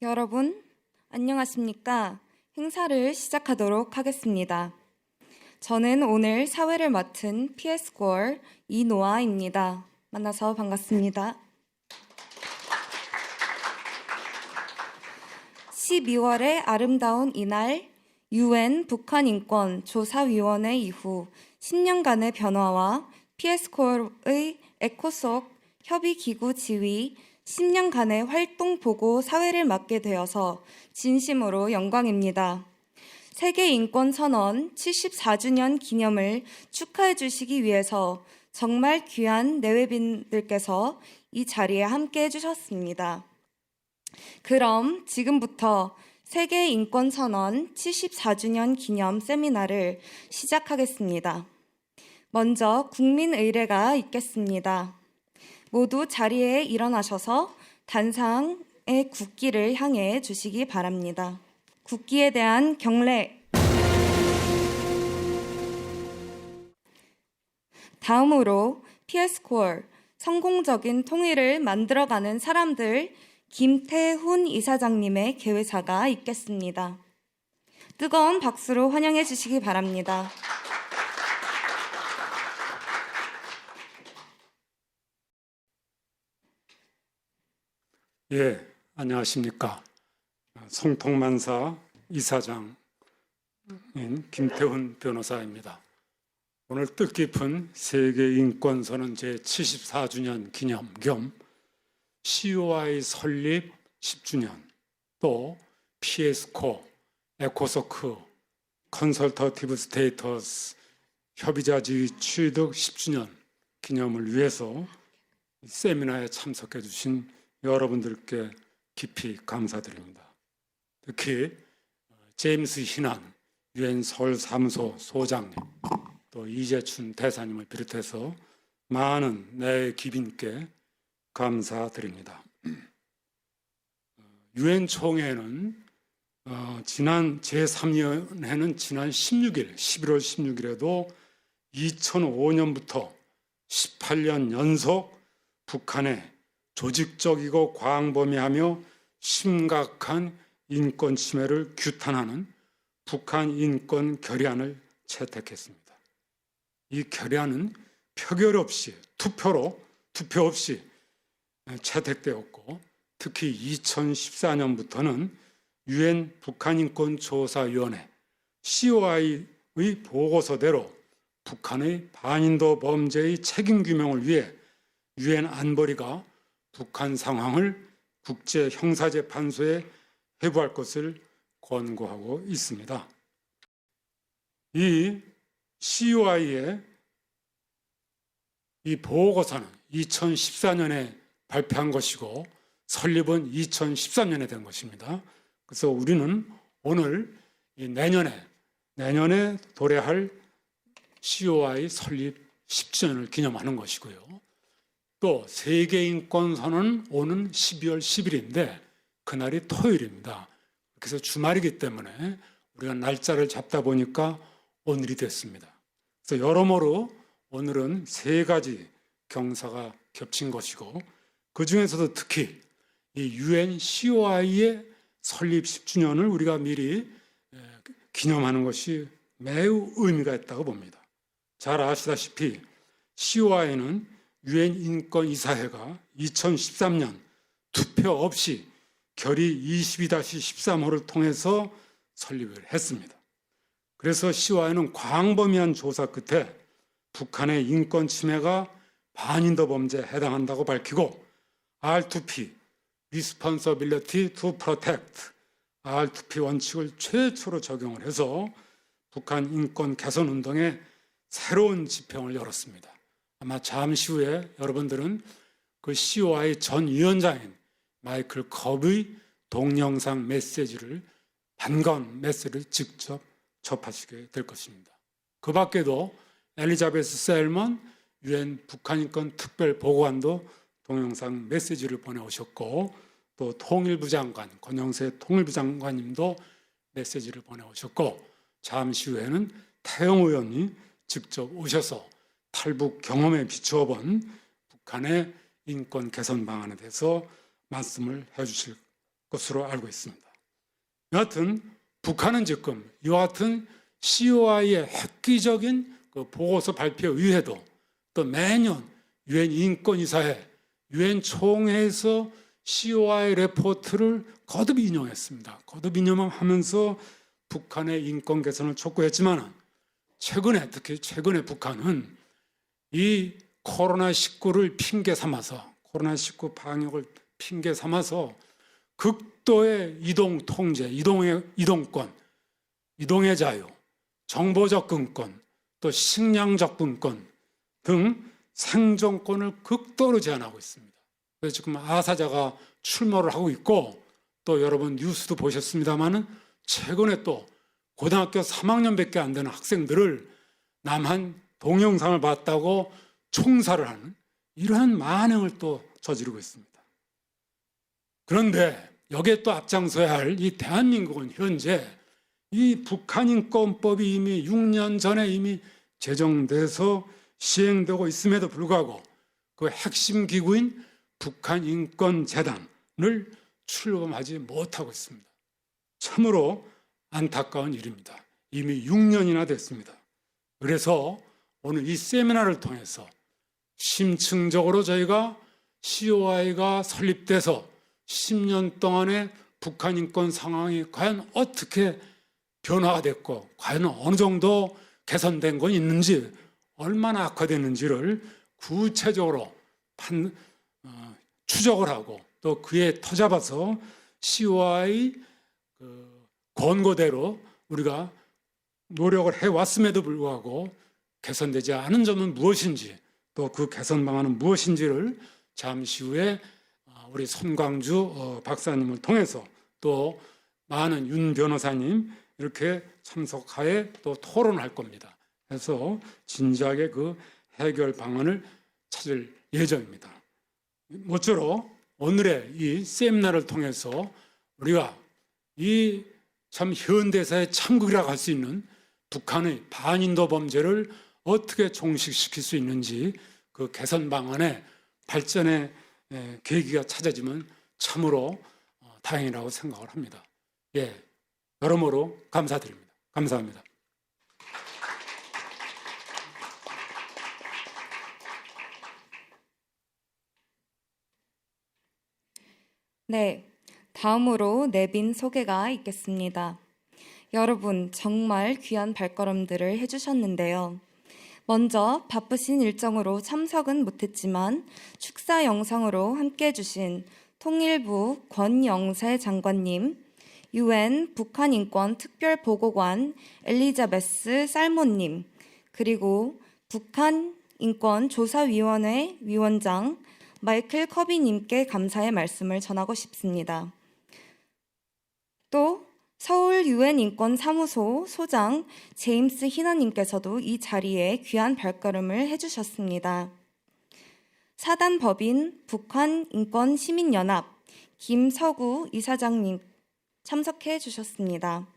여러분, 안녕하십니까? 행사를 시작하도록 하겠습니다. 저는 오늘 사회를 맡은 PS9 이노아입니다. 만나서 반갑습니다. 12월의 아름다운 이날, UN 북한인권조사위원회 이후 10년간의 변화와 PS9의 에코속 협의기구 지위 10년간의 활동 보고 사회를 맡게 되어서 진심으로 영광입니다. 세계인권선언 74주년 기념을 축하해 주시기 위해서 정말 귀한 내외빈들께서 이 자리에 함께 해주셨습니다. 그럼 지금부터 세계인권선언 74주년 기념 세미나를 시작하겠습니다. 먼저 국민의례가 있겠습니다. 모두 자리에 일어나셔서 단상의 국기를 향해 주시기 바랍니다. 국기에 대한 경례. 다음으로 PS9 성공적인 통일을 만들어가는 사람들 김태훈 이사장님의 개회사가 있겠습니다. 뜨거운 박수로 환영해 주시기 바랍니다. 예, 안녕하십니까. 성통만사 이사장인 김태훈 변호사입니다. 오늘 뜻깊은 세계인권선언 제74주년 기념 겸 COI 설립 10주년, 또 PS코, 에코소크, 컨설터티브 스테이터스 협의자 지위 취득 10주년 기념을 위해서 세미나에 참석해 주신 여러분들께 깊이 감사드립니다. 특히 제임스 희난 유엔 서울 사무소 소장님, 또 이재춘 대사님을 비롯해서 많은 내 기빈께 감사드립니다. 유엔 총회는 지난 제3위원회는 지난 11월 16일에도 2005년부터 18년 연속 북한의 조직적이고 광범위하며 심각한 인권 침해를 규탄하는 북한 인권 결의안을 채택했습니다. 이 결의안은 표결 없이 투표 없이 채택되었고, 특히 2014년부터는 유엔 북한인권조사위원회 COI의 보고서대로 북한의 반인도 범죄의 책임 규명을 위해 유엔 안보리가 북한 상황을 국제형사재판소에 회부할 것을 권고하고 있습니다. 이 COI의 이 보고서는 2014년에 발표한 것이고 설립은 2013년에 된 것입니다. 그래서 우리는 오늘 내년에 도래할 COI 설립 10주년을 기념하는 것이고요. 또 세계인권선언은 오는 12월 10일인데 그날이 토요일입니다. 그래서 주말이기 때문에 우리가 날짜를 잡다 보니까 오늘이 됐습니다. 그래서 여러모로 오늘은 세 가지 경사가 겹친 것이고, 그 중에서도 특히 이 UN COI의 설립 10주년을 우리가 미리 기념하는 것이 매우 의미가 있다고 봅니다. 잘 아시다시피 COI는 유엔 인권이사회가 2013년 투표 없이 결의 22-13호를 통해서 설립을 했습니다. 그래서 COI는 광범위한 조사 끝에 북한의 인권 침해가 반인도 범죄에 해당한다고 밝히고 R2P, Responsibility to Protect, R2P 원칙을 최초로 적용을 해서 북한 인권 개선 운동에 새로운 지평을 열었습니다. 아마 잠시 후에 여러분들은 그 COI 전 위원장인 마이클 컵의 동영상 메시지를, 반가운 메시지를 직접 접하시게 될 것입니다. 그 밖에도 엘리자베스 셀먼 유엔 북한인권 특별보고관도 동영상 메시지를 보내오셨고, 또 통일부 장관, 권영세 통일부 장관님도 메시지를 보내오셨고, 잠시 후에는 태영 의원이 직접 오셔서 탈북 경험에 비추어 본 북한의 인권 개선 방안에 대해서 말씀을 해주실 것으로 알고 있습니다. 여하튼 북한은 지금 이와 같은 COI의 획기적인 그 보고서 발표에 의해도 또 매년 유엔 인권이사회, 유엔 총회에서 COI 레포트를 거듭 인용했습니다. 거듭 인용하면서 북한의 인권 개선을 촉구했지만 최근에, 특히 최근에 북한은 이 코로나19를 핑계 삼아서, 코로나19 방역을 핑계 삼아서 극도의 이동 통제, 이동권, 이동의 자유, 정보 접근권, 또 식량 접근권 등 생존권을 극도로 제한하고 있습니다. 그래서 지금 아사자가 출몰을 하고 있고, 또 여러분 뉴스도 보셨습니다마는 최근에 또 고등학교 3학년밖에 안 되는 학생들을 남한 동영상을 봤다고 총살을 하는 이러한 만행을 또 저지르고 있습니다. 그런데 여기에 또 앞장서야 할 이 대한민국은 현재 이 북한인권법이 이미 6년 전에 이미 제정돼서 시행되고 있음에도 불구하고 그 핵심 기구인 북한인권재단을 출범하지 못하고 있습니다. 참으로 안타까운 일입니다. 이미 6년이나 됐습니다. 그래서 오늘 이 세미나를 통해서 심층적으로 저희가 COI가 설립돼서 10년 동안의 북한 인권 상황이 과연 어떻게 변화가 됐고 과연 어느 정도 개선된 건 있는지, 얼마나 악화됐는지를 구체적으로 추적을 하고 또 그에 터잡아서 COI 권고대로 우리가 노력을 해왔음에도 불구하고 개선되지 않은 점은 무엇인지, 또 그 개선 방안은 무엇인지를 잠시 후에 우리 손광주 박사님을 통해서 또 많은 윤 변호사님 이렇게 참석하에 또 토론할 겁니다. 그래서 진지하게 그 해결 방안을 찾을 예정입니다. 모쪼록 오늘의 이 세미나를 통해서 우리가 이 참 현대사의 참극이라고 할 수 있는 북한의 반인도 범죄를 어떻게 종식시킬 수 있는지 그 개선 방안의 발전의 계기가 찾아지면 참으로 다행이라고 생각을 합니다. 예, 여러모로 감사드립니다. 감사합니다. 네, 다음으로 내빈 소개가 있겠습니다. 여러분 정말 귀한 발걸음들을 해주셨는데요. 먼저 바쁘신 일정으로 참석은 못했지만 축사 영상으로 함께해 주신 통일부 권영세 장관님, UN 북한인권 특별보고관 엘리자베스 살모님, 그리고 북한인권조사위원회 위원장 마이클 커비님께 감사의 말씀을 전하고 싶습니다. 또 서울 유엔 인권사무소 소장 제임스 희나님께서도 이 자리에 귀한 발걸음을 해주셨습니다. 사단법인 북한인권시민연합 김서구 이사장님 참석해 주셨습니다.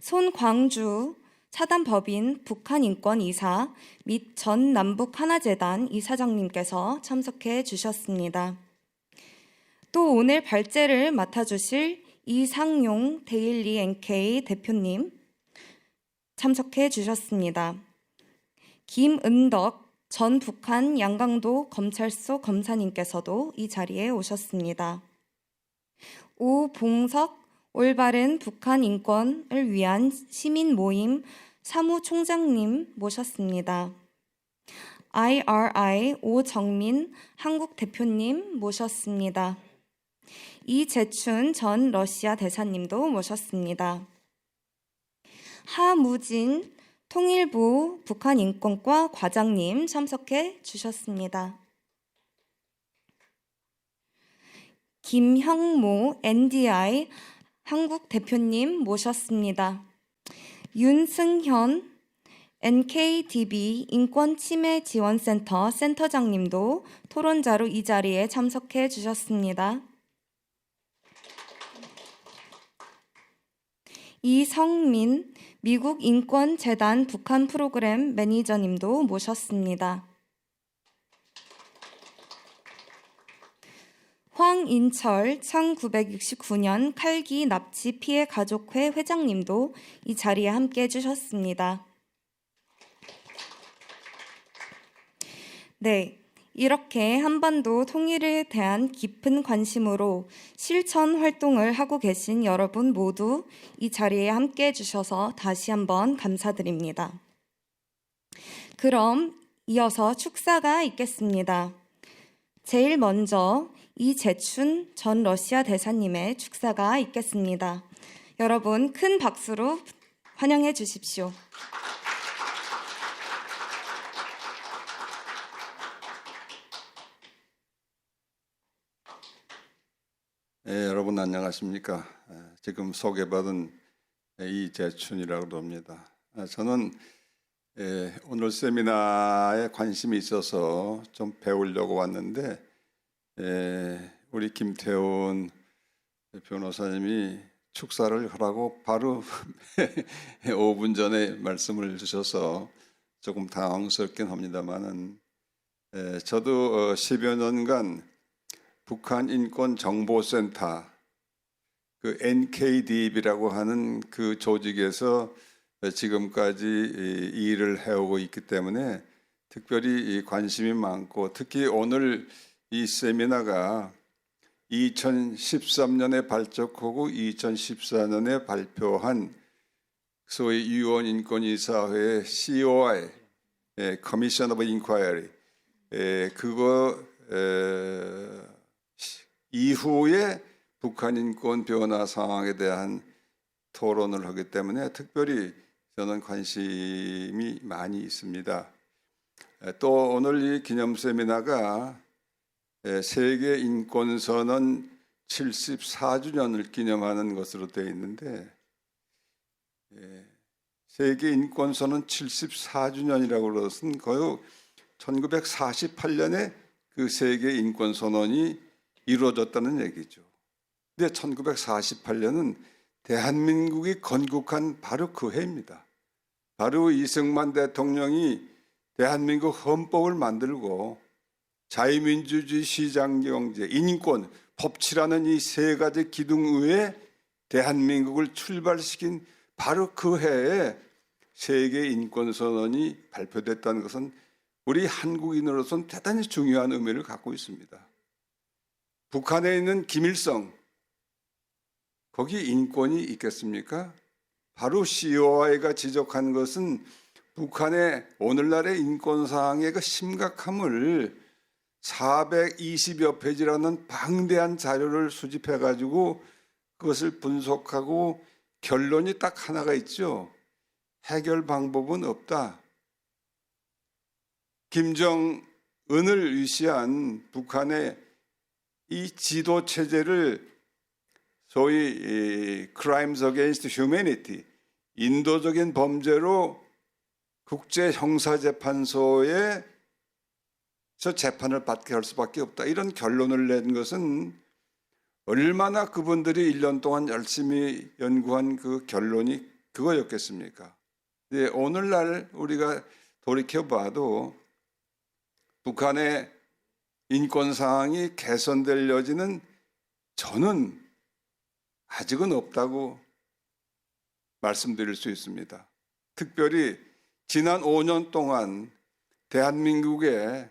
손광주 사단법인 북한인권이사 및 전 남북하나재단 이사장님께서 참석해 주셨습니다. 또 오늘 발제를 맡아주실 이상용 데일리 NK 대표님 참석해 주셨습니다. 김은덕 전 북한 양강도 검찰소 검사님께서도 이 자리에 오셨습니다. 오봉석 올바른 북한 인권을 위한 시민 모임 사무총장님 모셨습니다. IRI 오정민 한국 대표님 모셨습니다. 이재춘 전 러시아 대사님도 모셨습니다. 하무진 통일부 북한인권과 과장님 참석해 주셨습니다. 김형모 NDI 한국 대표님 모셨습니다. 윤승현 NKDB 인권침해지원센터 센터장님도 토론자로 이 자리에 참석해 주셨습니다. 이성민 미국 인권재단 북한 프로그램 매니저님도 모셨습니다. 황인철 1969년 칼기 납치 피해 가족회 회장님도 이 자리에 함께 해주셨습니다. 네, 이렇게 한반도 통일에 대한 깊은 관심으로 실천 활동을 하고 계신 여러분 모두 이 자리에 함께 해주셔서 다시 한번 감사드립니다. 그럼 이어서 축사가 있겠습니다. 제일 먼저 이재춘 전 러시아 대사님의 축사가 있겠습니다. 여러분 큰 박수로 환영해 주십시오. 여러분 안녕하십니까? 지금 소개받은 이재춘이라고 합니다. 저는 오늘 세미나에 관심이 있어서 좀 배우려고 왔는데 우리 김태훈 변호사님이 축사를 하라고 바로 5분 전에 말씀을 주셔서 조금 당황스럽긴 합니다만은 저도 10여 년간 북한 인권 정보센터 그 NKDB라고 하는 그 조직에서 지금까지 일을 해오고 있기 때문에 특별히 관심이 많고 특히 오늘 이 세미나가 2013년에 발족하고 2014년에 발표한 소위 유엔 인권이사회 COI Commission of Inquiry 그거 이후에 북한 인권 변화 상황에 대한 토론을 하기 때문에 특별히 저는 관심이 많이 있습니다. 또 오늘 이 기념 세미나가 세계 인권선언 74주년을 기념하는 것으로 되어 있는데 세계 인권선언 74주년이라고 그것은 거의 1948년에 그 세계 인권선언이 이루어졌다는 얘기죠. 근데 1948년은 대한민국이 건국한 바로 그 해입니다. 바로 이승만 대통령이 대한민국 헌법을 만들고 자유민주주의, 시장경제, 인권, 법치라는 이 세 가지 기둥 위에 대한민국을 출발시킨 바로 그 해에 세계 인권선언이 발표됐다는 것은 우리 한국인으로서는 대단히 중요한 의미를 갖고 있습니다. 북한에 있는 김일성, 거기 인권이 있겠습니까? 바로 COI가 지적한 것은 북한의 오늘날의 인권사항의 그 심각함을 420여 페이지라는 방대한 자료를 수집해가지고 그것을 분석하고 결론이 딱 하나가 있죠. 해결 방법은 없다. 김정은을 위시한 북한의 이 지도 체제를 소위 Crimes Against Humanity, 인도적인 범죄로 국제형사재판소에 재판을 받게 할 수밖에 없다. 이런 결론을 낸 것은 얼마나 그분들이 1년 동안 열심히 연구한 그 결론이 그거였겠습니까? 네, 오늘날 우리가 돌이켜봐도 북한의 인권 상황이 개선될 여지는 저는 아직은 없다고 말씀드릴 수 있습니다. 특별히 지난 5년 동안 대한민국에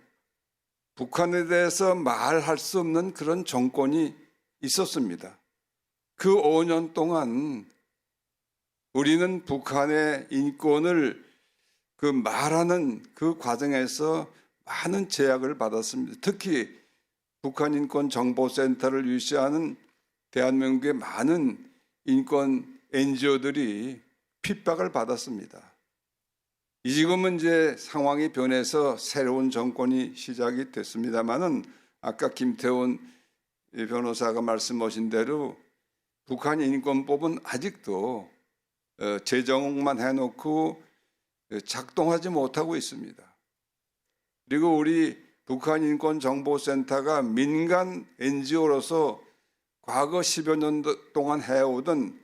북한에 대해서 말할 수 없는 그런 정권이 있었습니다. 그 5년 동안 우리는 북한의 인권을 그 말하는 그 과정에서 많은 제약을 받았습니다. 특히 북한인권정보센터를 유치하는 대한민국의 많은 인권 NGO들이 핍박을 받았습니다. 지금은 이제 상황이 변해서 새로운 정권이 시작이 됐습니다만은 아까 김태훈 변호사가 말씀하신 대로 북한 인권법은 아직도 제정만 해놓고 작동하지 못하고 있습니다. 그리고 우리 북한인권정보센터가 민간 NGO로서 과거 10여 년 동안 해오던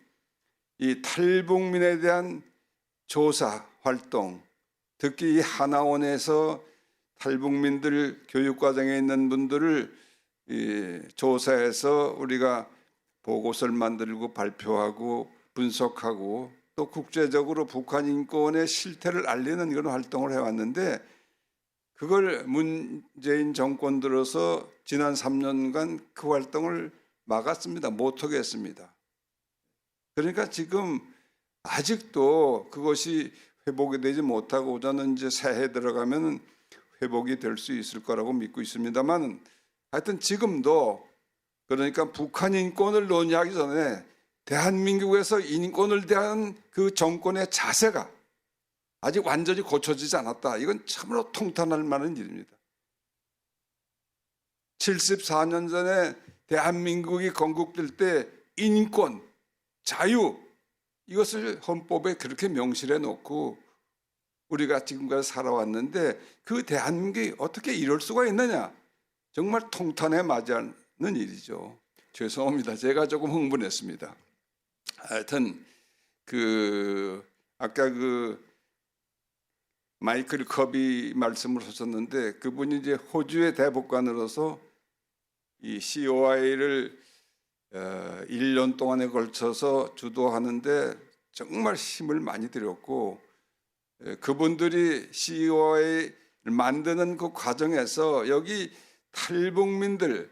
이 탈북민에 대한 조사 활동, 특히 이 하나원에서 탈북민들 교육과정에 있는 분들을 조사해서 우리가 보고서를 만들고 발표하고 분석하고 또 국제적으로 북한 인권의 실태를 알리는 이런 활동을 해왔는데 그걸 문재인 정권 들어서 지난 3년간 그 활동을 막았습니다. 못하게 했습니다. 그러니까 지금 아직도 그것이 회복이 되지 못하고 저는 이제 새해 들어가면 회복이 될 수 있을 거라고 믿고 있습니다만 하여튼 지금도 그러니까 북한 인권을 논의하기 전에 대한민국에서 인권을 대한 그 정권의 자세가 아직 완전히 고쳐지지 않았다. 이건 참으로 통탄할 만한 일입니다. 74년 전에 대한민국이 건국될 때 인권, 자유 이것을 헌법에 그렇게 명시해 놓고 우리가 지금까지 살아왔는데 그 대한민국이 어떻게 이럴 수가 있느냐. 정말 통탄에 맞이하는 일이죠. 죄송합니다. 제가 조금 흥분했습니다. 하여튼 아까 마이클 커비 말씀을 하셨는데 그분이 이제 호주의 대법관으로서 이 COI를 1년 동안에 걸쳐서 주도하는데 정말 힘을 많이 들였고 그분들이 COI를 만드는 그 과정에서 여기 탈북민들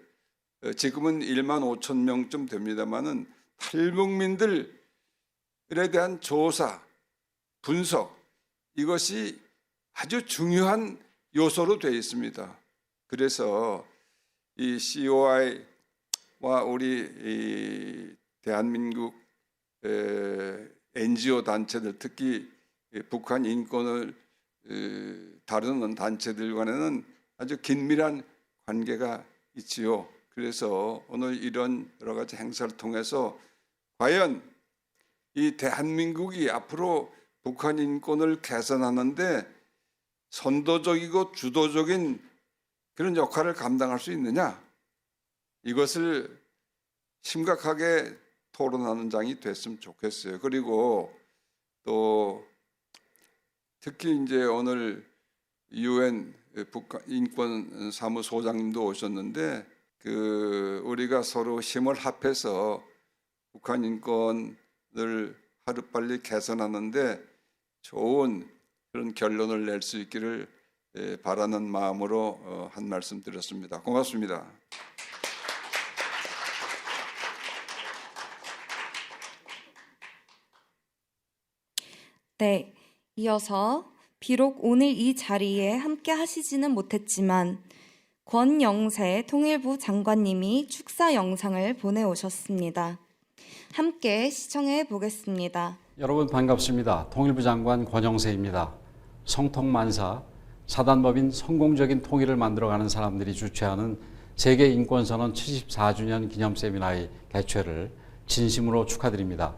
지금은 1만 5천 명쯤 됩니다만은 탈북민들에 대한 조사, 분석 이것이 아주 중요한 요소로 되어 있습니다. 그래서 이 COI와 우리 이 대한민국 NGO 단체들 특히 북한 인권을 다루는 단체들 간에는 아주 긴밀한 관계가 있지요. 그래서 오늘 이런 여러 가지 행사를 통해서 과연 이 대한민국이 앞으로 북한 인권을 개선하는데 선도적이고 주도적인 그런 역할을 감당할 수 있느냐 이것을 심각하게 토론하는 장이 됐으면 좋겠어요. 그리고 또 특히 이제 오늘 UN 북한 인권 사무소장님도 오셨는데 우리가 서로 힘을 합해서 북한 인권을 하루빨리 개선하는데 좋은 그런 결론을 낼 수 있기를 바라는 마음으로 한 말씀 드렸습니다. 고맙습니다. 네, 이어서 비록 오늘 이 자리에 함께 하시지는 못했지만 권영세 통일부 장관님이 축사 영상을 보내오셨습니다. 함께 시청해 보겠습니다. 여러분 반갑습니다. 통일부 장관 권영세입니다. 성통만사, 사단법인 성공적인 통일을 만들어가는 사람들이 주최하는 세계인권선언 74주년 기념 세미나의 개최를 진심으로 축하드립니다.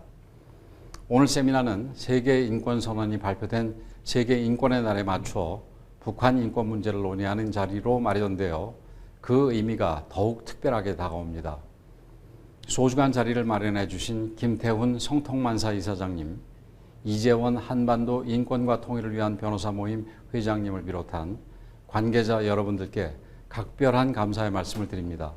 오늘 세미나는 세계인권선언이 발표된 세계인권의 날에 맞춰 북한 인권 문제를 논의하는 자리로 마련되어 그 의미가 더욱 특별하게 다가옵니다. 소중한 자리를 마련해 주신 김태훈 성통만사 이사장님, 이재원 한반도 인권과 통일을 위한 변호사 모임 회장님을 비롯한 관계자 여러분들께 각별한 감사의 말씀을 드립니다.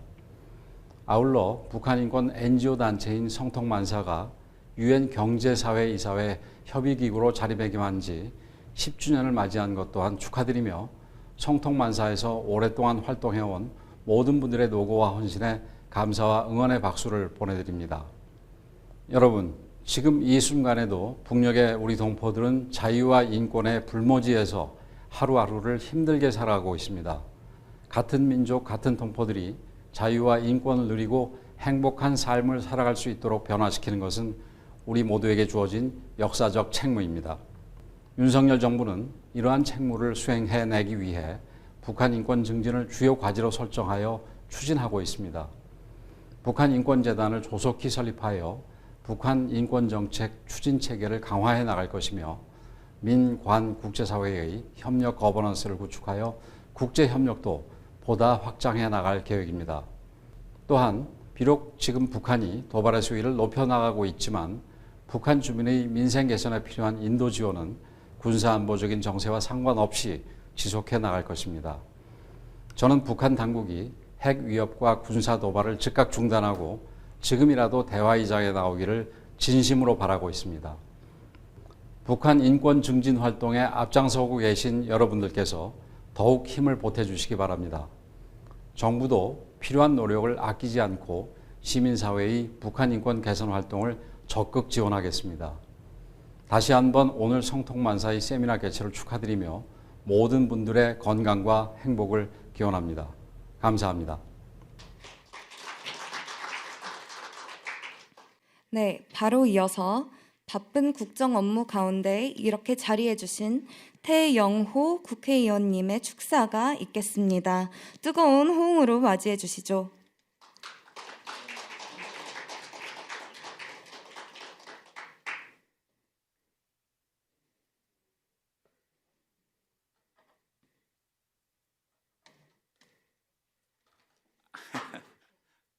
아울러 북한 인권 NGO 단체인 성통만사가 UN 경제사회이사회 협의기구로 자리매김한 지 10주년을 맞이한 것 또한 축하드리며 성통만사에서 오랫동안 활동해온 모든 분들의 노고와 헌신에 감사와 응원의 박수를 보내드립니다. 여러분, 지금 이 순간에도 북녘의 우리 동포들은 자유와 인권의 불모지에서 하루하루를 힘들게 살아가고 있습니다. 같은 민족, 같은 동포들이 자유와 인권을 누리고 행복한 삶을 살아갈 수 있도록 변화시키는 것은 우리 모두에게 주어진 역사적 책무입니다. 윤석열 정부는 이러한 책무를 수행해내기 위해 북한 인권 증진을 주요 과제로 설정하여 추진하고 있습니다. 북한인권재단을 조속히 설립하여 북한 인권정책 추진 체계를 강화해 나갈 것이며 민관 국제사회의 협력 거버넌스를 구축하여 국제협력도 보다 확장해 나갈 계획입니다. 또한 비록 지금 북한이 도발의 수위를 높여나가고 있지만 북한 주민의 민생 개선에 필요한 인도 지원은 군사안보적인 정세와 상관없이 지속해 나갈 것입니다. 저는 북한 당국이 핵 위협과 군사 도발을 즉각 중단하고 지금이라도 대화의 장에 나오기를 진심으로 바라고 있습니다. 북한 인권 증진 활동에 앞장서고 계신 여러분들께서 더욱 힘을 보태주시기 바랍니다. 정부도 필요한 노력을 아끼지 않고 시민사회의 북한 인권 개선 활동을 적극 지원하겠습니다. 다시 한번 오늘 성통만사의 세미나 개최를 축하드리며 모든 분들의 건강과 행복을 기원합니다. 감사합니다. 네, 바로 이어서 바쁜 국정 업무 가운데 이렇게 자리해 주신 태영호 국회의원님의 축사가 있겠습니다. 뜨거운 호응으로 맞이해 주시죠.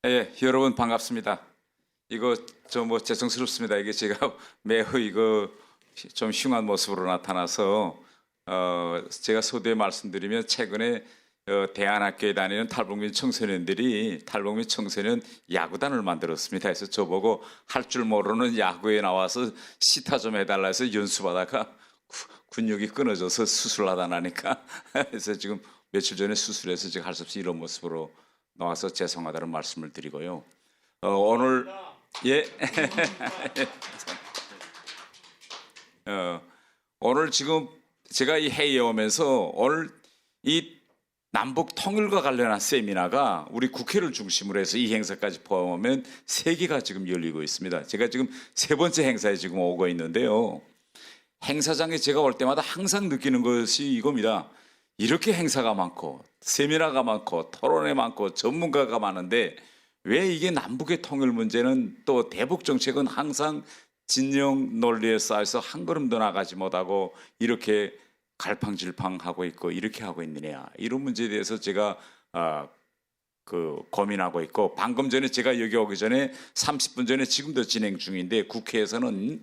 예, 여러분 반갑습니다. 이거 좀 죄송스럽습니다. 이게 제가 매우 이거 좀 흉한 모습으로 나타나서 제가 소두에 말씀드리면 최근에 대안학교에 다니는 탈북민 청소년들이 탈북민 청소년 야구단을 만들었습니다. 그래서 저보고 할 줄 모르는 야구에 나와서 시타 좀 해달라 해서 연수받다가 근육이 끊어져서 수술하다 나니까 그래서 지금 며칠 전에 수술해서 제가 할 수 없이 이런 모습으로 나와서 죄송하다는 말씀을 드리고요. 오늘 예 오늘 지금 제가 이 회의에 오면서 오늘 이 남북 통일과 관련한 세미나가 우리 국회를 중심으로 해서 이 행사까지 포함하면 3개가 지금 열리고 있습니다. 제가 지금 3번째 행사에 지금 오고 있는데요. 행사장에 제가 올 때마다 항상 느끼는 것이 이겁니다. 이렇게 행사가 많고 세미나가 많고 토론회 많고 전문가가 많은데 왜 이게 남북의 통일 문제는 또 대북 정책은 항상 진영 논리에 쌓여서 한 걸음도 나가지 못하고 이렇게 갈팡질팡하고 있고 이렇게 하고 있느냐, 이런 문제에 대해서 제가 고민하고 있고, 방금 전에 제가 여기 오기 전에 30분 전에 지금도 진행 중인데 국회에서는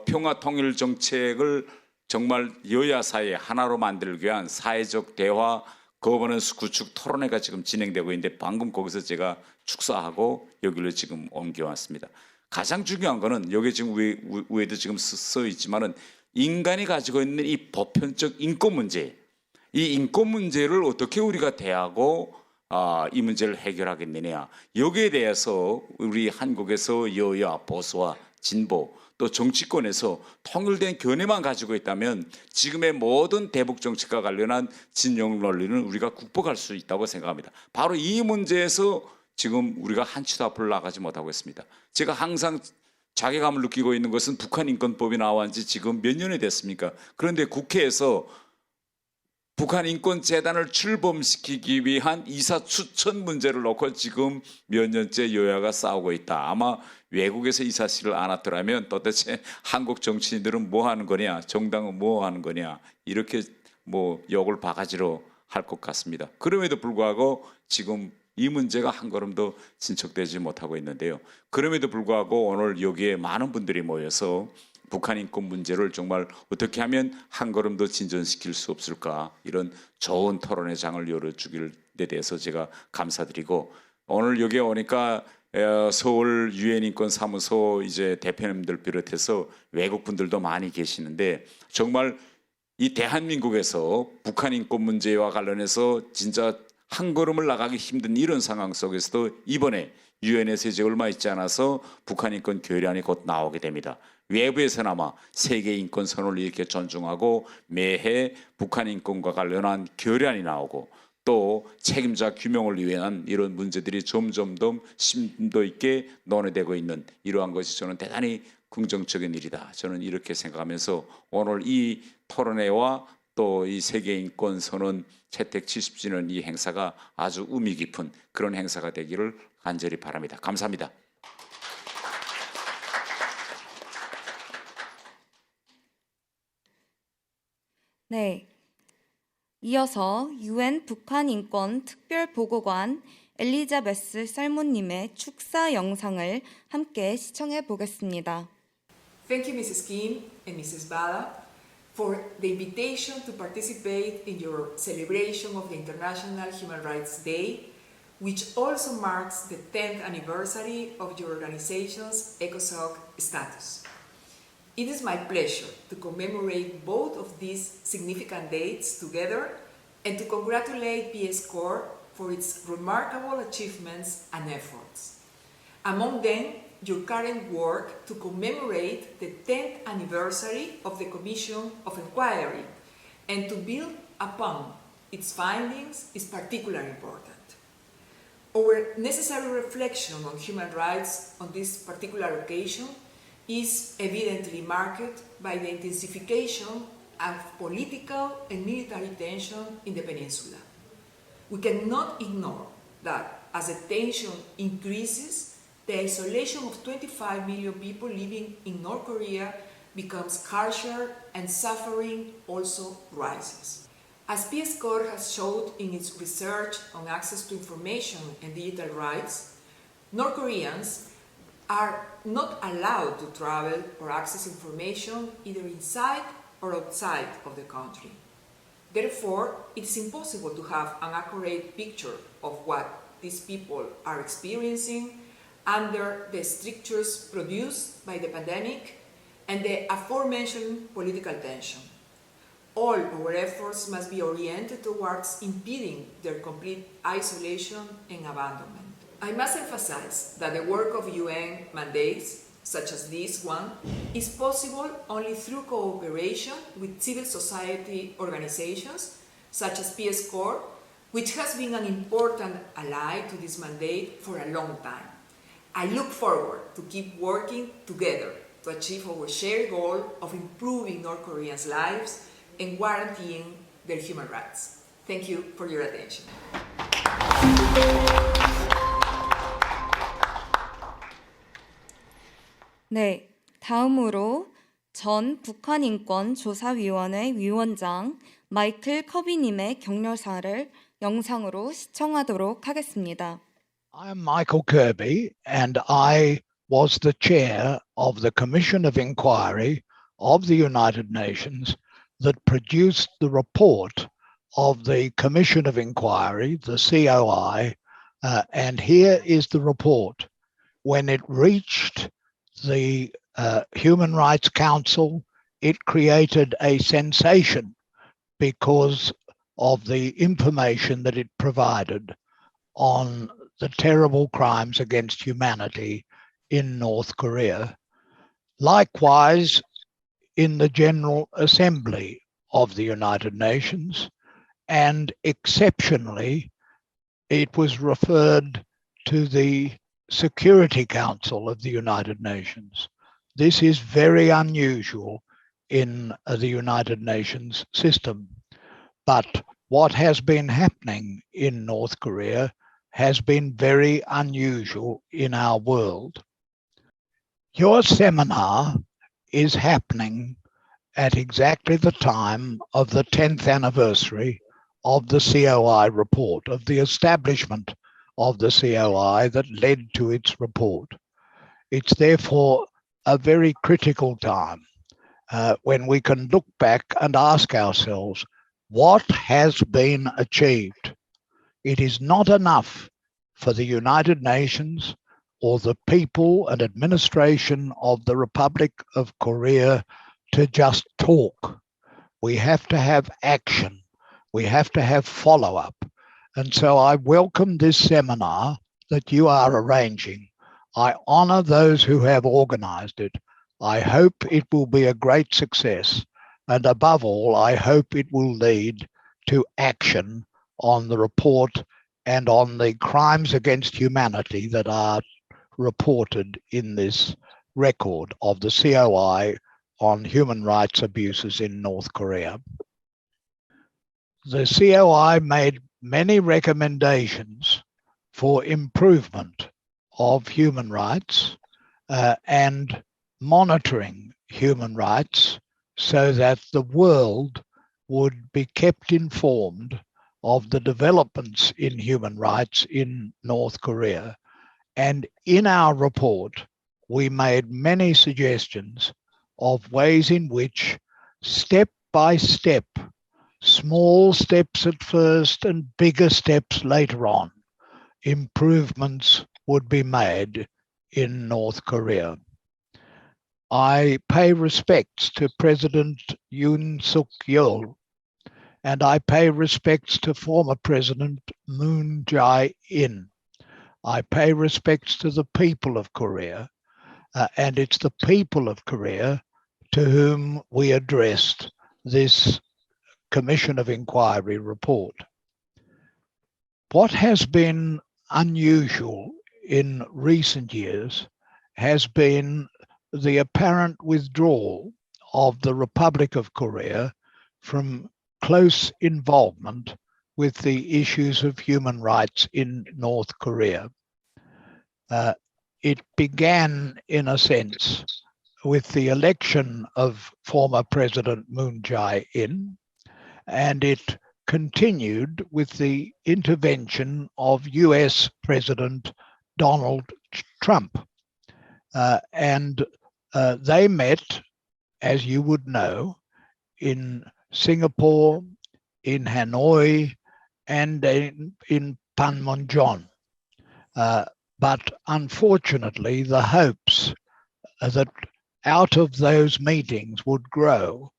평화 통일 정책을 정말 여야 사회 하나로 만들기 위한 사회적 대화 거버넌스 구축 토론회가 지금 진행되고 있는데 방금 거기서 제가 축사하고 여기로 지금 옮겨왔습니다. 가장 중요한 거는 여기 지금 위에도 지금 써 있지만은 인간이 가지고 있는 이 보편적 인권 문제, 이 인권 문제를 어떻게 우리가 대하고 이 문제를 해결하겠느냐, 여기에 대해서 우리 한국에서 여야 보수와 진보 또 정치권에서 통일된 견해만 가지고 있다면 지금의 모든 대북 정책과 관련한 진영 논리는 우리가 극복할 수 있다고 생각합니다. 바로 이 문제에서 지금 우리가 한치도 앞으로 나가지 못하고 있습니다. 제가 항상 자괴감을 느끼고 있는 것은 북한 인권법이 나온 지 지금 몇 년이 됐습니까? 그런데 국회에서 북한 인권재단을 출범시키기 위한 이사 추천 문제를 놓고 지금 몇 년째 여야가 싸우고 있다. 아마 외국에서 이 사실을 알았더라면 도대체 한국 정치인들은 뭐 하는 거냐, 정당은 뭐 하는 거냐, 이렇게 욕을 바가지로 할 것 같습니다. 그럼에도 불구하고 지금 이 문제가 한 걸음도 진척되지 못하고 있는데요. 그럼에도 불구하고 오늘 여기에 많은 분들이 모여서 북한 인권 문제를 정말 어떻게 하면 한 걸음도 진전시킬 수 없을까, 이런 좋은 토론의 장을 열어주길 데 대해서 제가 감사드리고, 오늘 여기에 오니까 서울 유엔 인권 사무소 이제 대표님들 비롯해서 외국 분들도 많이 계시는데 정말 이 대한민국에서 북한 인권 문제와 관련해서 진짜 한 걸음을 나가기 힘든 이런 상황 속에서도 이번에 유엔에서 이제 얼마 있지 않아서 북한 인권 결의안이 곧 나오게 됩니다. 외부에서나마 세계 인권 선언을 이렇게 존중하고 매해 북한 인권과 관련한 결의안이 나오고 또 책임자 규명을 위한 이런 문제들이 점점 더 심도 있게 논의되고 있는 이러한 것이 저는 대단히 긍정적인 일이다. 저는 이렇게 생각하면서 오늘 이 토론회와 또 이 세계인권선언 채택 70주년 이 행사가 아주 의미 깊은 그런 행사가 되기를 간절히 바랍니다. 감사합니다. 네. 이어서 유엔 북한 인권 특별 보고관 엘리자베스 살모님의 축사 영상을 함께 시청해 보겠습니다. Thank you, Mrs. Kim and Mrs. Bala, for the invitation to participate in your celebration of the International Human Rights Day which also marks the 10th anniversary of your organization's ECOSOC status. It is my pleasure to commemorate both of these significant dates together and to congratulate PS Corps for its remarkable achievements and efforts. Among them, your current work to commemorate the 10th anniversary of the Commission of Inquiry and to build upon its findings is particularly important. Our necessary reflection on human rights on this particular occasion is evidently marked by the intensification of political and military tension in the peninsula. We cannot ignore that as the tension increases, the isolation of 25 million people living in North Korea becomes harsher and suffering also rises. As PS Corps has showed in its research on access to information and digital rights, North Koreans are not allowed to travel or access information either inside or outside of the country. Therefore, it is impossible to have an accurate picture of what these people are experiencing under the strictures produced by the pandemic and the aforementioned political tension. All our efforts must be oriented towards impeding their complete isolation and abandonment. I must emphasize that the work of UN mandates, such as this one, is possible only through cooperation with civil society organizations, such as PS Corps, which has been an important ally to this mandate for a long time. I look forward to keep working together to achieve our shared goal of improving North Koreans' lives and guaranteeing their human rights. Thank you for your attention. 네, 다음으로 전 북한인권조사위원회 위원장 마이클 커비님의 격려사를 영상으로 시청하도록 하겠습니다. I am Michael Kirby, and I was the chair of the Commission of Inquiry of the United Nations that produced the report of the Commission of Inquiry, the COI, and here is the report. When it reached the Human Rights Council, it created a sensation because of the information that it provided on the terrible crimes against humanity in North Korea. Likewise, in the General Assembly of the United Nations, and exceptionally, it was referred to the Security Council of the United Nations. This is very unusual in the United Nations system. But what has been happening in North Korea has been very unusual in our world. Your seminar is happening at exactly the time of the 10th anniversary of the COI report, of the establishment of the COI that led to its report. It's therefore a very critical time when we can look back and ask ourselves, what has been achieved? It is not enough for the United Nations or the people and administration of the Republic of Korea to just talk. We have to have action. We have to have follow-up. And so I welcome this seminar that you are arranging. I honor those who have organized it. I hope it will be a great success. And above all, I hope it will lead to action on the report and on the crimes against humanity that are reported in this record of the COI on human rights abuses in North Korea. The COI made many recommendations for improvement of human rights and monitoring human rights so that the world would be kept informed of the developments in human rights in North Korea. And in our report, we made many suggestions of ways in which, step by step, small steps at first and bigger steps later on, improvements would be made in North Korea. I pay respects to President Yoon Suk Yeol, and I pay respects to former President Moon Jae-in. I pay respects to the people of Korea, and it's the people of Korea to whom we addressed this Commission of Inquiry report. What has been unusual in recent years has been the apparent withdrawal of the Republic of Korea from close involvement with the issues of human rights in North Korea. It began, in a sense, with the election of former President Moon Jae-in, and it continued with the intervention of US President Donald Trump. And they met, as you would know, in Singapore, in Hanoi, and in Panmunjom. But unfortunately, the hopes that out of those meetings would grow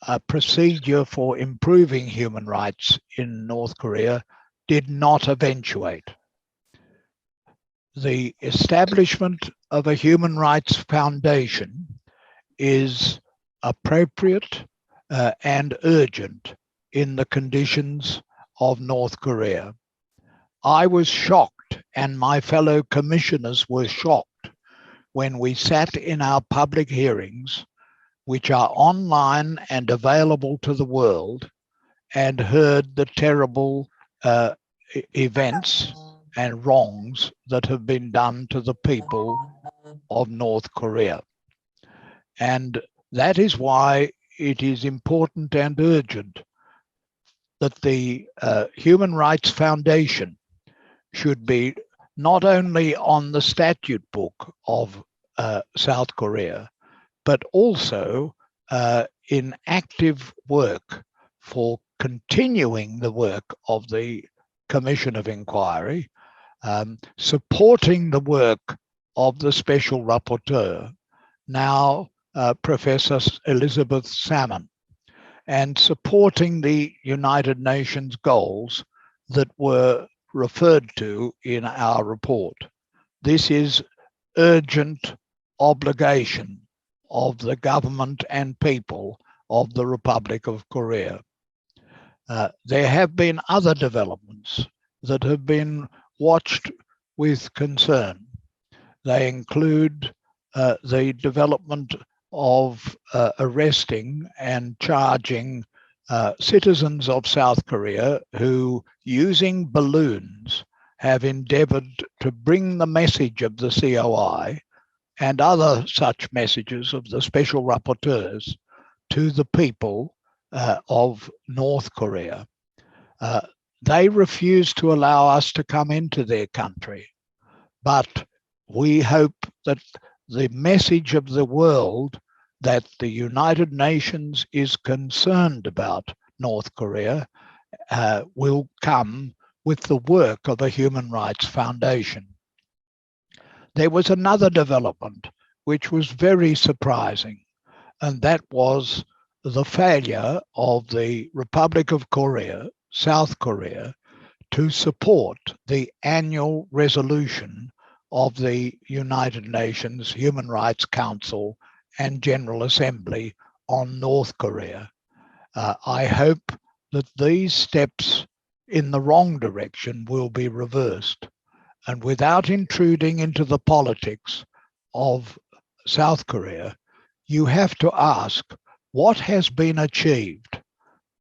a procedure for improving human rights in North Korea did not eventuate. The establishment of a human rights foundation is appropriate and urgent in the conditions of North Korea. I was shocked, and my fellow commissioners were shocked, when we sat in our public hearings, which are online and available to the world, and heard the terrible events and wrongs that have been done to the people of North Korea. And that is why it is important and urgent that the Human Rights Foundation should be not only on the statute book of South Korea, but also in active work for continuing the work of the Commission of Inquiry, supporting the work of the Special Rapporteur, now Professor Elizabeth Salmon, and supporting the United Nations goals that were referred to in our report. This is urgent obligation of the government and people of the Republic of Korea. There have been other developments that have been watched with concern. They include the development of arresting and charging citizens of South Korea who, using balloons, have endeavored to bring the message of the COI and other such messages of the special rapporteurs to the people of North Korea. They refuse to allow us to come into their country, but we hope that the message of the world that the United Nations is concerned about North Korea will come with the work of a Human Rights Foundation. There was another development which was very surprising, and that was the failure of the Republic of Korea, South Korea, to support the annual resolution of the United Nations Human Rights Council and General Assembly on North Korea. I hope that these steps in the wrong direction will be reversed. And without intruding into the politics of South Korea, you have to ask what has been achieved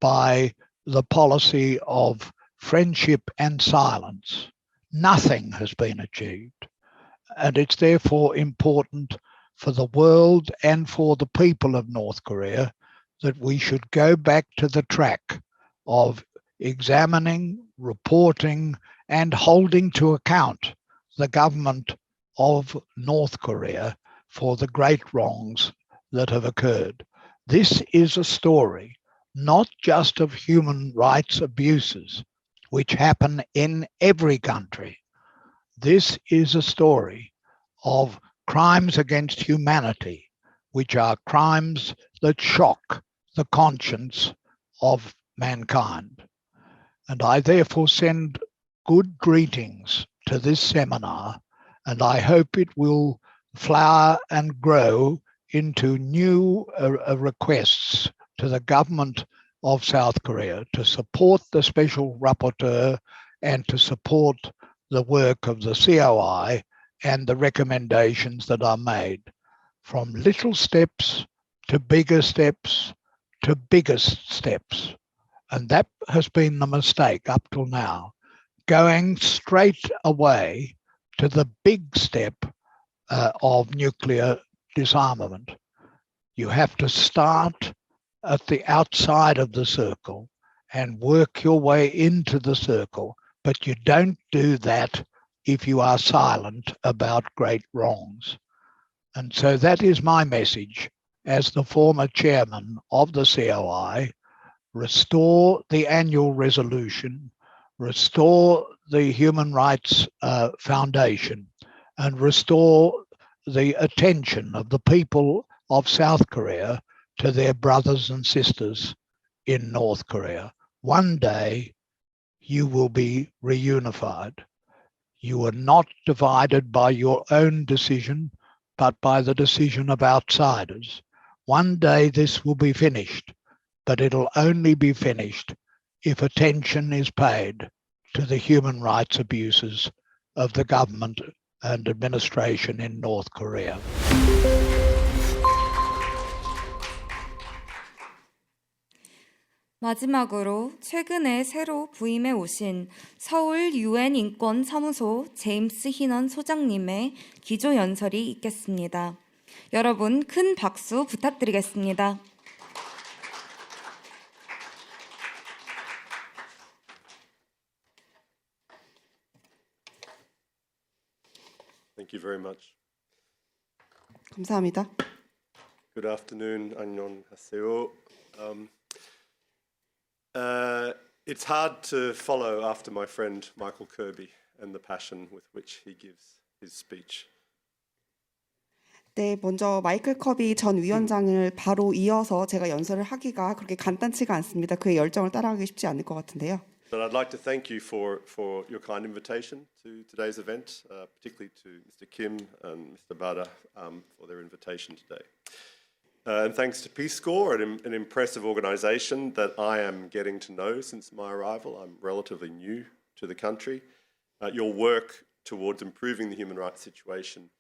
by the policy of friendship and silence. Nothing has been achieved. And it's therefore important for the world and for the people of North Korea that we should go back to the track of examining, reporting, and holding to account the government of North Korea for the great wrongs that have occurred. This is a story not just of human rights abuses, which happen in every country, This is a story of crimes against humanity, which are crimes that shock the conscience of mankind. And I therefore send good greetings to this seminar, and I hope it will flower and grow into new requests to the government of South Korea to support the Special Rapporteur and to support the work of the COI and the recommendations that are made, from little steps to bigger steps to biggest steps. And that has been the mistake up till now, going straight away to the big step of nuclear disarmament. You have to start at the outside of the circle and work your way into the circle, but you don't do that if you are silent about great wrongs. And so that is my message as the former chairman of the COI. Restore the annual resolution, restore the Human Rights Foundation, and restore the attention of the people of South Korea to their brothers and sisters in North Korea. One day you will be reunified. You are not divided by your own decision, but by the decision of outsiders. One day this will be finished, but it'll only be finished if attention is paid to the human rights abuses of the government and administration in North Korea. 마지막으로 최근에 새로 부임해 오신 서울 UN 인권 사무소 제임스 희넌 소장님의 기조 연설이 있겠습니다. 여러분 큰 박수 부탁드리겠습니다. Thank you very much. 감사합니다. Good afternoon, 안녕하세요. It's hard to follow after my friend Michael Kirby and the passion with which he gives his speech. 네, 먼저 마이클 커비 전 위원장을 바로 이어서 제가 연설을 하기가 그렇게 간단치가 않습니다. 그의 열정을 따라가기 쉽지 않을 것 같은데요. But I'd like to thank you for your kind invitation to today's event, particularly to Mr. Kim and Mr. Bada for their invitation today. And thanks to Peace Corps, an impressive organisation that I am getting to know since my arrival. I'm relatively new to the country. Your work towards improving the human rights situation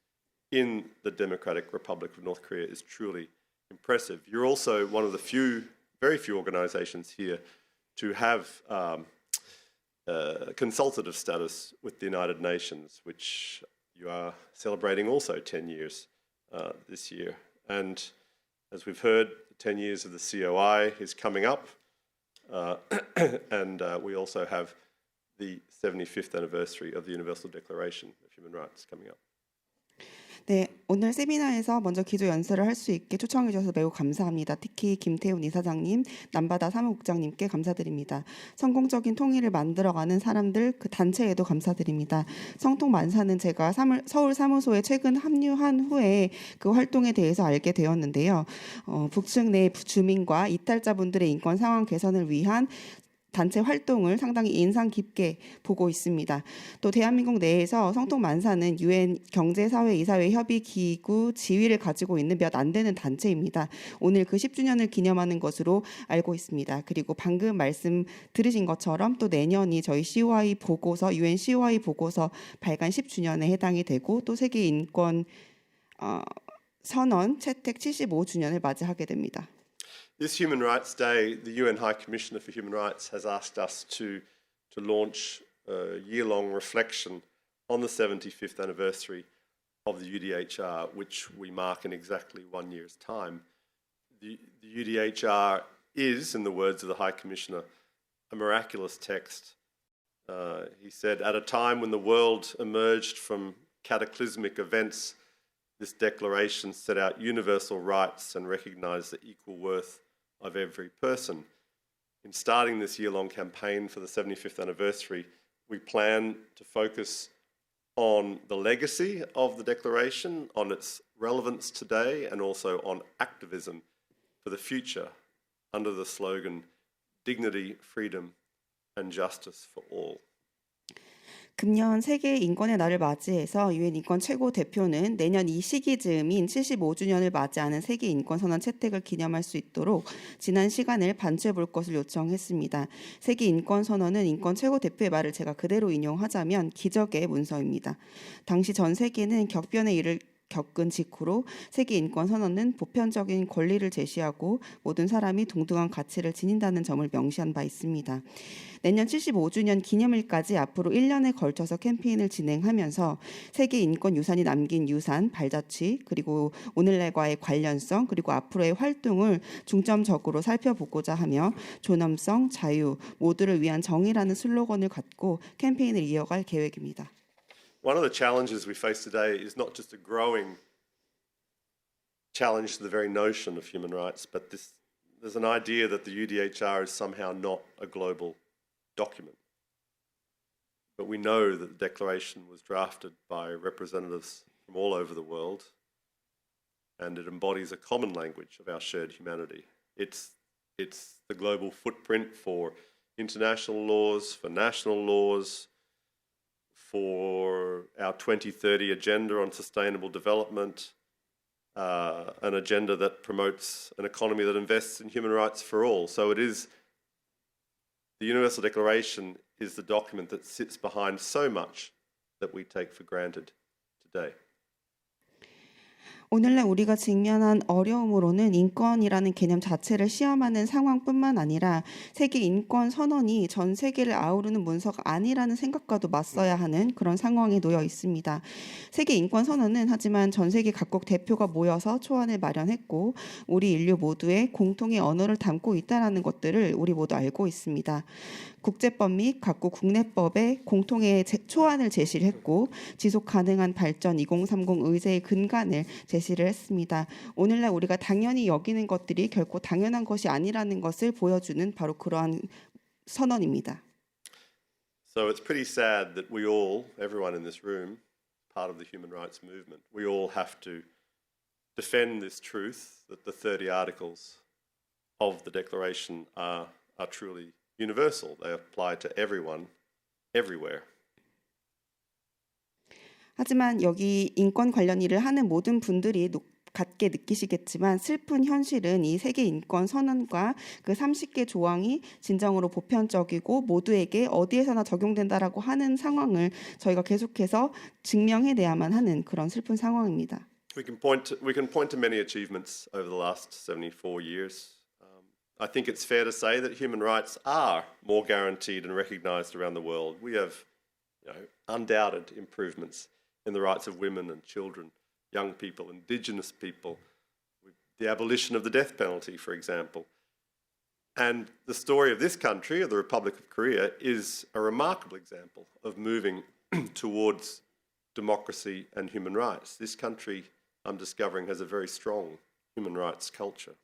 in the Democratic Republic of North Korea is truly impressive. You're also one of the very few organisations here to have consultative status with the United Nations, which you are celebrating also 10 years this year. And as we've heard, 10 years of the COI is coming up, and we also have the 75th anniversary of the Universal Declaration of Human Rights coming up. 네, 오늘 세미나에서 먼저 기조 연설을 할 수 있게 초청해 주셔서 매우 감사합니다. 특히 김태훈 이사장님, 남바다 사무국장님께 감사드립니다. 성공적인 통일을 만들어가는 사람들, 그 단체에도 감사드립니다. 성통만사는 제가 서울 사무소에 최근 합류한 후에 그 활동에 대해서 알게 되었는데요. 북측 내 주민과 이탈자분들의 인권 상황 개선을 위한 단체 활동을 상당히 인상 깊게 보고 있습니다. 또 대한민국 내에서 성통만사는 UN 경제사회 협의기구 지위를 가지고 있는 몇 안 되는 단체입니다. 오늘 그 10주년을 기념하는 것으로 알고 있습니다. 그리고 방금 말씀 들으신 것처럼 또 내년이 저희 COI 보고서, UN COI 보고서 발간 10주년에 해당이 되고 또 세계 인권 선언 채택 75주년을 맞이하게 됩니다. This Human Rights Day, the UN High Commissioner for Human Rights has asked us to launch a year-long reflection on the 75th anniversary of the UDHR, which we mark in exactly 1 year's time. The UDHR is, in the words of the High Commissioner, a miraculous text. He said, at a time when the world emerged from cataclysmic events, this declaration set out universal rights and recognised the equal worth of every person. In starting this year-long campaign for the 75th anniversary, we plan to focus on the legacy of the Declaration, on its relevance today, and also on activism for the future under the slogan Dignity, Freedom and Justice for All. 금년 세계 인권의 날을 맞이해서 유엔 인권 최고 대표는 내년 이 시기즈음인 75주년을 맞이하는 세계 인권 선언 채택을 기념할 수 있도록 지난 시간을 반추해 볼 것을 요청했습니다. 세계 인권 선언은 인권 최고 대표의 말을 제가 그대로 인용하자면 기적의 문서입니다. 당시 전 세계는 격변의 일을 겪은 직후로 세계 인권 선언은 보편적인 권리를 제시하고 모든 사람이 동등한 가치를 지닌다는 점을 명시한 바 있습니다. 내년 75주년 기념일까지 앞으로 1년에 걸쳐서 캠페인을 진행하면서 세계 인권 유산이 남긴 유산, 발자취, 그리고 오늘날과의 관련성, 그리고 앞으로의 활동을 중점적으로 살펴보고자 하며 존엄성, 자유, 모두를 위한 정의라는 슬로건을 갖고 캠페인을 이어갈 계획입니다. One of the challenges we face today is not just a growing challenge to the very notion of human rights, but there's an idea that the UDHR is somehow not a global document. But we know that the Declaration was drafted by representatives from all over the world, and it embodies a common language of our shared humanity. It's the global footprint for international laws, for national laws, for our 2030 agenda on sustainable development, an agenda that promotes an economy that invests in human rights for all. So it is, the Universal Declaration is the document that sits behind so much that we take for granted today. 오늘날 우리가 직면한 어려움으로는 인권이라는 개념 자체를 시험하는 상황뿐만 아니라 세계 인권 선언이 전 세계를 아우르는 문서가 아니라는 생각과도 맞서야 하는 그런 상황에 놓여 있습니다. 세계 인권 선언은 하지만 전 세계 각국 대표가 모여서 초안을 마련했고 우리 인류 모두의 공통의 언어를 담고 있다는 것들을 우리 모두 알고 있습니다. 국제법 및 각국 국내법에 공통의 초안을 제시를 했고 지속 가능한 발전 2030 의제의 근간을 제시를 했습니다. 오늘날 우리가 당연히 여기는 것들이 결코 당연한 것이 아니라는 것을 보여주는 바로 그러한 선언입니다. So it's pretty sad that we all, everyone in this room, part of the human rights movement, we all have to defend this truth that the 30 articles of the Declaration are truly universal. They apply to everyone, everywhere. 하지만 여기 인권 관련 일을 하는 모든 분들이 같게 느끼시겠지만 슬픈 현실은 이 세계 인권 선언과 그 30개 조항이 진정으로 보편적이고 모두에게 어디에서나 적용된다라고 하는 상황을 저희가 계속해서 증명해내야만 하는 그런 슬픈 상황입니다. We can point to many achievements over the last 74 years. I think it's fair to say that human rights are more guaranteed and recognised around the world. We have, undoubted improvements in the rights of women and children, young people, indigenous people, the abolition of the death penalty, for example. And the story of this country, of the Republic of Korea, is a remarkable example of moving towards democracy and human rights. This country, I'm discovering, has a very strong human rights culture.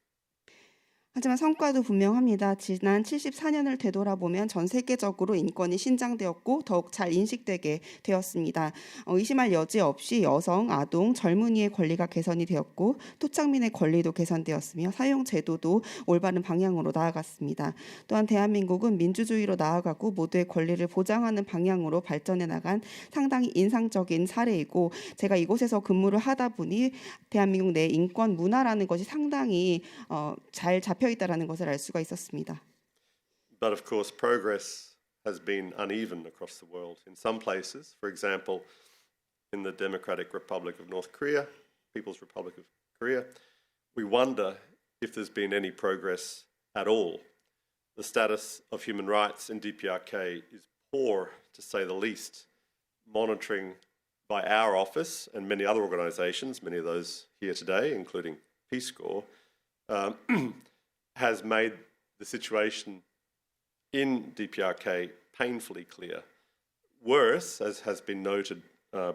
하지만 성과도 분명합니다. 지난 74년을 되돌아보면 전 세계적으로 인권이 신장되었고 더욱 잘 인식되게 되었습니다. 의심할 여지 없이 여성, 아동, 젊은이의 권리가 개선이 되었고 토착민의 권리도 개선되었으며 사용 제도도 올바른 방향으로 나아갔습니다. 또한 대한민국은 민주주의로 나아가고 모두의 권리를 보장하는 방향으로 발전해 나간 상당히 인상적인 사례이고 제가 이곳에서 근무를 하다 보니 대한민국 내 인권 문화라는 것이 상당히 잘 잡혀 있다라는 것을 알 수가 있었습니다. But of course, progress has been uneven across the world. In some places, for example, in the Democratic Republic of North Korea, People's Republic of Korea, we wonder if there's been any progress at all. The status of human rights in DPRK is poor, to say the least. Monitoring by our office and many other organisations, many of those here today, including Peace Corps, has made the situation in DPRK painfully clear. Worse, as has been noted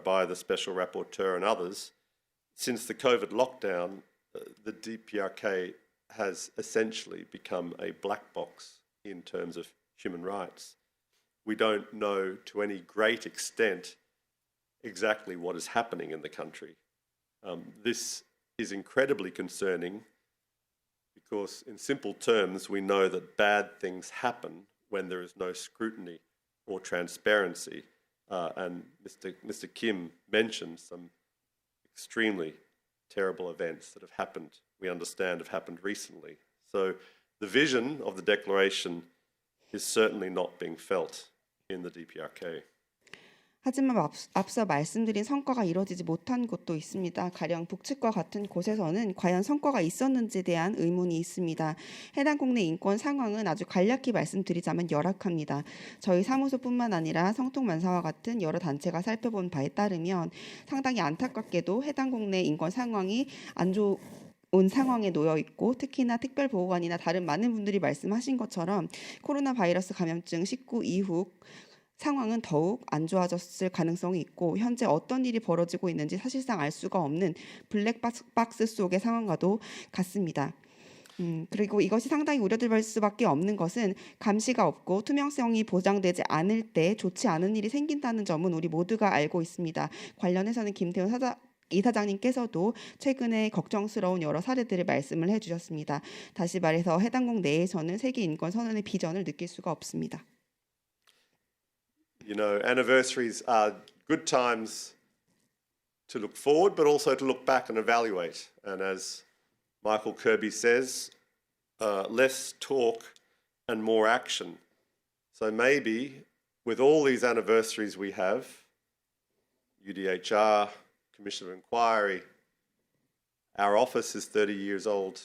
by the Special Rapporteur and others, since the COVID lockdown, the DPRK has essentially become a black box in terms of human rights. We don't know to any great extent exactly what is happening in the country. This is incredibly concerning because, in simple terms, we know that bad things happen when there is no scrutiny or transparency. And Mr. Kim mentioned some extremely terrible events that have happened, we understand have happened recently. So the vision of the declaration is certainly not being felt in the DPRK. 하지만 앞서 말씀드린 성과가 이루어지지 못한 곳도 있습니다. 가령 북측과 같은 곳에서는 과연 성과가 있었는지에 대한 의문이 있습니다. 해당 국내 인권 상황은 아주 간략히 말씀드리자면 열악합니다. 저희 사무소뿐만 아니라 성통만사와 같은 여러 단체가 살펴본 바에 따르면 상당히 안타깝게도 해당 국내 인권 상황이 안 좋은 상황에 놓여 있고, 특히나 특별보호관이나 다른 많은 분들이 말씀하신 것처럼 코로나 바이러스 감염증 19 이후 상황은 더욱 안 좋아졌을 가능성이 있고, 현재 어떤 일이 벌어지고 있는지 사실상 알 수가 없는 블랙박스 속의 상황과도 같습니다. 그리고 이것이 상당히 우려될 수밖에 없는 것은 감시가 없고 투명성이 보장되지 않을 때 좋지 않은 일이 생긴다는 점은 우리 모두가 알고 있습니다. 관련해서는 김태훈 이사장님께서도 최근에 걱정스러운 여러 사례들을 말씀을 해주셨습니다. 다시 말해서 해당국 내에서는 세계 인권 선언의 비전을 느낄 수가 없습니다. You know, anniversaries are good times to look forward, but also to look back and evaluate. And as Michael Kirby says, less talk and more action. So maybe with all these anniversaries we have, UDHR, Commission of Inquiry, our office is 30 years old.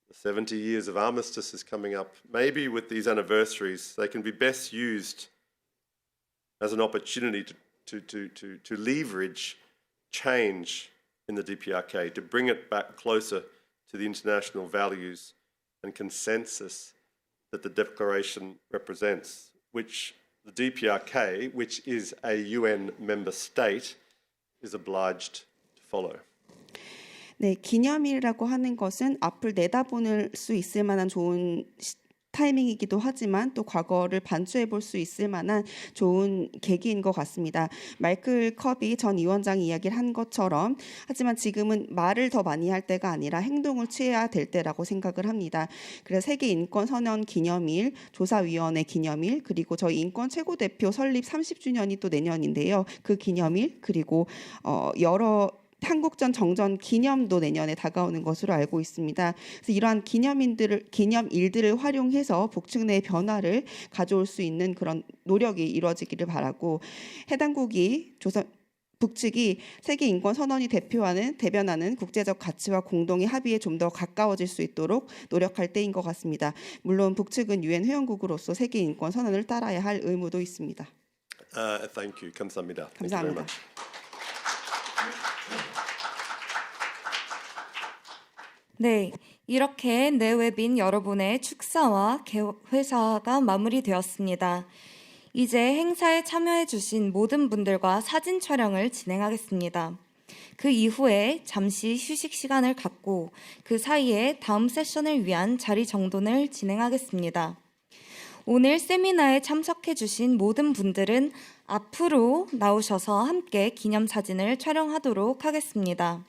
The 70 years of armistice is coming up. Maybe with these anniversaries, they can be best used as an opportunity to leverage change in the DPRK, to bring it back closer to the international values and consensus that the declaration represents, which the DPRK, which is a UN member state, is obliged to follow. 네, 기념일이라고 하는 것은 앞을 내다볼 수 있을 만한 좋은 타이밍이기도 하지만 또 과거를 반추해 볼 수 있을 만한 좋은 계기인 것 같습니다. 마이클 커비 전 위원장이 이야기를 한 것처럼, 하지만 지금은 말을 더 많이 할 때가 아니라 행동을 취해야 될 때라고 생각을 합니다. 그래서 세계 인권 선언 기념일, 조사위원회 기념일, 그리고 저희 인권 최고대표 설립 30주년이 또 내년인데요. 그 기념일, 그리고 여러 한국전 정전 기념도 내년에 다가오는 것으로 알고 있습니다. 그래서 이러한 기념일들을 활용해서 북측 내 변화를 가져올 수 있는 그런 노력이 이루어지기를 바라고, 해당국이 북측이 세계 인권 선언이 대변하는 국제적 가치와 공동의 합의에 좀 더 가까워질 수 있도록 노력할 때인 것 같습니다. 물론 북측은 유엔 회원국으로서 세계 인권 선언을 따라야 할 의무도 있습니다. Thank you. 감사합니다. Thank you very 감사합니다. much. 네, 이렇게 내외빈 여러분의 축사와 회사가 마무리되었습니다. 이제 행사에 참여해주신 모든 분들과 사진 촬영을 진행하겠습니다. 그 이후에 잠시 휴식 시간을 갖고 그 사이에 다음 세션을 위한 자리 정돈을 진행하겠습니다. 오늘 세미나에 참석해주신 모든 분들은 앞으로 나오셔서 함께 기념사진을 촬영하도록 하겠습니다.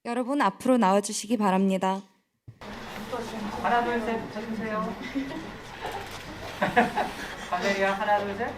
여러분 앞으로 나와주시기 바랍니다. 하나 둘 셋 쳐주세요. 발레리아 하나 둘 셋.